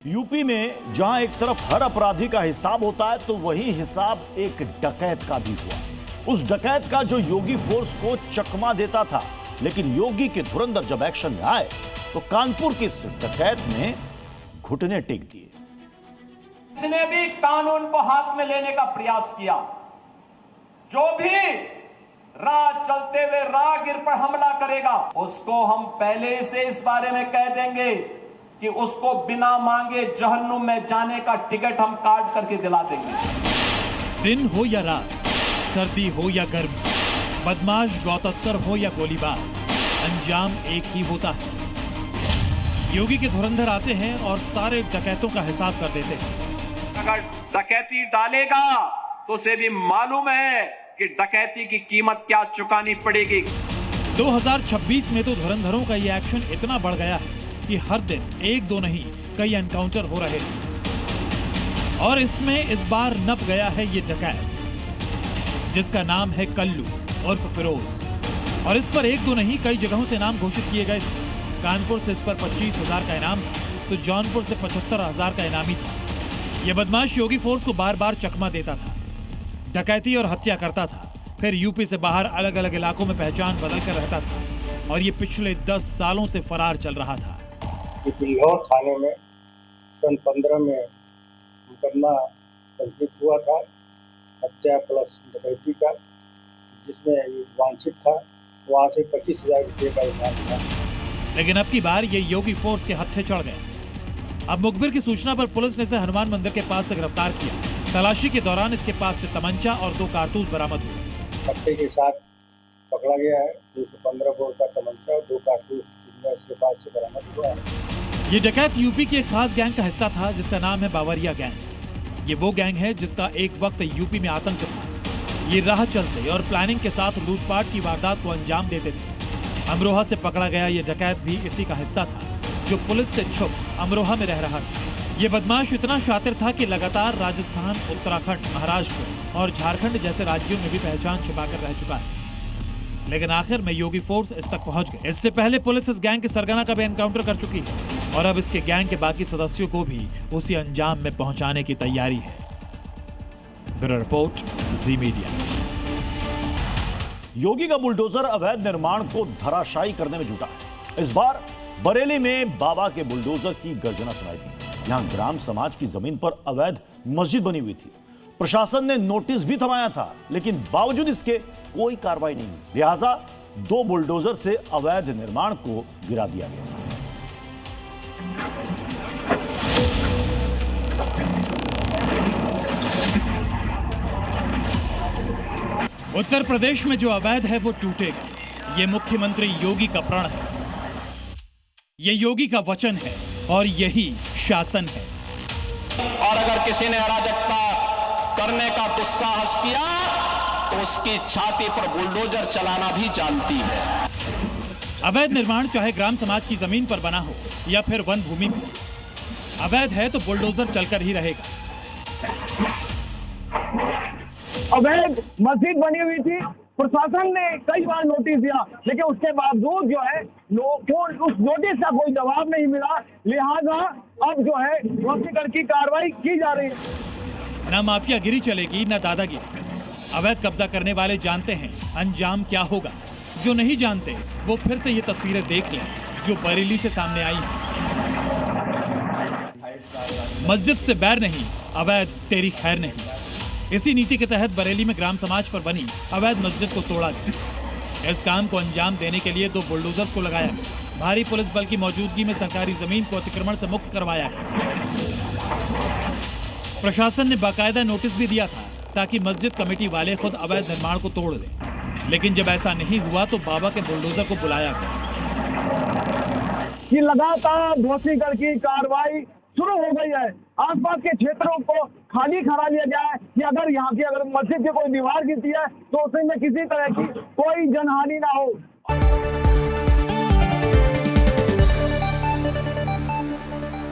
UP में जहां एक तरफ हर अपराधी का हिसाब होता है तो वही हिसाब एक डकैत का भी हुआ। उस डकैत का जो योगी फोर्स को चकमा देता था, लेकिन योगी के धुरंधर जब एक्शन में आए तो कानपुर के इस डकैत ने घुटने टेक दिए। इसने भी कानून को हाथ में लेने का प्रयास किया। जो भी राह चलते हुए राहगीर पर हमला करेगा उसको हम पहले से इस बारे में कह देंगे कि उसको बिना मांगे जहन्नुम में जाने का टिकट हम काट करके दिला देंगे। दिन हो या रात, सर्दी हो या गर्मी, बदमाश गौतस्कर हो या गोलीबाज, अंजाम एक ही होता है। योगी के धुरंधर आते हैं और सारे डकैतों का हिसाब कर देते हैं। अगर डकैती डालेगा तो उसे भी मालूम है कि डकैती की कीमत क्या चुकानी पड़ेगी। 2026 में तो धुरंधरों का ये एक्शन इतना बढ़ गया है कि हर दिन एक दो नहीं कई एनकाउंटर हो रहे हैं। और इसमें इस बार नप गया है ये डकैत जिसका नाम है कल्लू उर्फ फिरोज। और इस पर एक दो नहीं कई जगहों से नाम घोषित किए गए थे। कानपुर से इस पर 25,000 का इनाम था तो जौनपुर से 75,000 का इनामी था। यह बदमाश योगी फोर्स को बार बार चकमा देता था, डकैती और हत्या करता था, फिर यूपी से बाहर अलग अलग इलाकों में पहचान बदल कर रहता था और ये पिछले 10 सालों से फरार चल रहा था। बिल्हौर थाने में सन 15 में मुकदमा पंजीकृत हुआ था हत्या प्लस डकैती का, जिसमें वांछित था। वहाँ से 25,000 रुपये का इनाम था। लेकिन अब की बार ये योगी फोर्स के हत्थे चढ़ गए। अब मुखबिर की सूचना पर पुलिस ने इसे हनुमान मंदिर के पास से गिरफ्तार किया। तलाशी के दौरान इसके पास से तमंचा और 2 कारतूस बरामद हुए। हत्थे के साथ पकड़ा गया है। 215 बोर का तमंचा और 2 कारतूस इसके पास से बरामद हुआ है। ये डकैत यूपी की एक खास गैंग का हिस्सा था जिसका नाम है बावरिया गैंग। ये वो गैंग है जिसका एक वक्त यूपी में आतंक था। ये राह चलते और प्लानिंग के साथ लूटपाट की वारदात को अंजाम देते थे। अमरोहा से पकड़ा गया ये डकैत भी इसी का हिस्सा था जो पुलिस से छुप अमरोहा में रह रहा था। ये बदमाश इतना शातिर था कि लगातार राजस्थान, उत्तराखंड, महाराष्ट्र और झारखंड जैसे राज्यों में भी पहचान छिपाकर रह चुका है। लेकिन आखिर में योगी फोर्स इस तक पहुंच गए। इससे पहले पुलिस इस गैंग के सरगना का भी एनकाउंटर कर चुकी है और अब इसके गैंग के बाकी सदस्यों को भी उसी अंजाम में पहुंचाने की तैयारी है। ब्यूरो रिपोर्ट, जी मीडिया। योगी का बुलडोजर अवैध निर्माण को धराशायी करने में जुटा। इस बार बरेली में बाबा के बुलडोजर की गर्जना सुनाई दी। यहां ग्राम समाज की जमीन पर अवैध मस्जिद बनी हुई थी। प्रशासन ने नोटिस भी थमाया था, लेकिन बावजूद इसके कोई कार्रवाई नहीं हुई। लिहाजा 2 बुलडोजर से अवैध निर्माण को गिरा दिया गया। उत्तर प्रदेश में जो अवैध है वो टूटेगा। ये मुख्यमंत्री योगी का प्रण है, ये योगी का वचन है और यही शासन है। और अगर किसी ने अराजकता करने का दुस्साहस किया तो उसकी छाती पर बुलडोजर चलाना भी जानती है। अवैध निर्माण चाहे ग्राम समाज की जमीन पर बना हो या फिर वन भूमि पर, अवैध है तो बुलडोजर चलकर ही रहेगा। अवैध मस्जिद बनी हुई थी। प्रशासन ने कई बार नोटिस दिया, लेकिन उसके बावजूद जो है उस नोटिस का कोई जवाब नहीं मिला। लिहाजा अब जो है वसीकर की कार्रवाई की जा रही है। न माफियागिरी चलेगी न दादागिरी। अवैध कब्जा करने वाले जानते हैं अंजाम क्या होगा। जो नहीं जानते वो फिर से ये तस्वीरें देख लें जो बरेली से सामने आई हैं। मस्जिद से बैर नहीं, अवैध तेरी खैर नहीं। इसी नीति के तहत बरेली में ग्राम समाज पर बनी अवैध मस्जिद को तोड़ा गया। इस काम को अंजाम देने के लिए 2 बुलडोजर को लगाया गया। भारी पुलिस बल की मौजूदगी में सरकारी जमीन को अतिक्रमण से मुक्त करवाया गया। प्रशासन ने बाकायदा नोटिस भी दिया था ताकि मस्जिद कमेटी वाले खुद अवैध निर्माण को तोड़ दें। लेकिन जब ऐसा नहीं हुआ तो बाबा के बुलडोजर को बुलाया गया। ये लगातार वसीकर की कार्रवाई शुरू हो गई है। आसपास के क्षेत्रों को खाली करा लिया गया है कि अगर यहाँ की अगर मस्जिद की कोई दीवार गिरती है तो उसमें किसी तरह की कोई जनहानि ना हो।